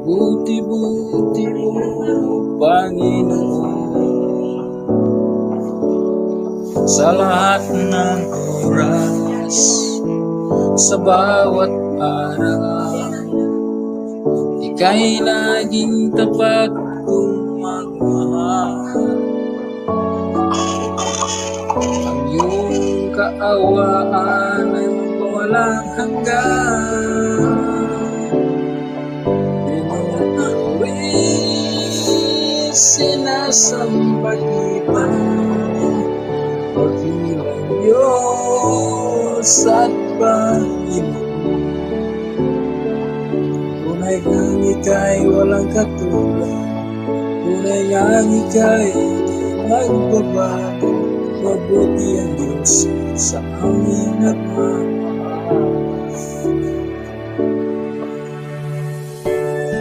Buti-buti mo, Panginoon, sa lahat ng oras, sa bawat araw, ika'y laging tapat kong magmahal. Ang iyong kaawaan ay walang hanggan. Sinasamba kita, pagilang Diyos at Panginoon. Tunay ngang ika'y walang katulad, tunay ngang ika'y magbabago. Mabuti ang Diyos sa aming Ama.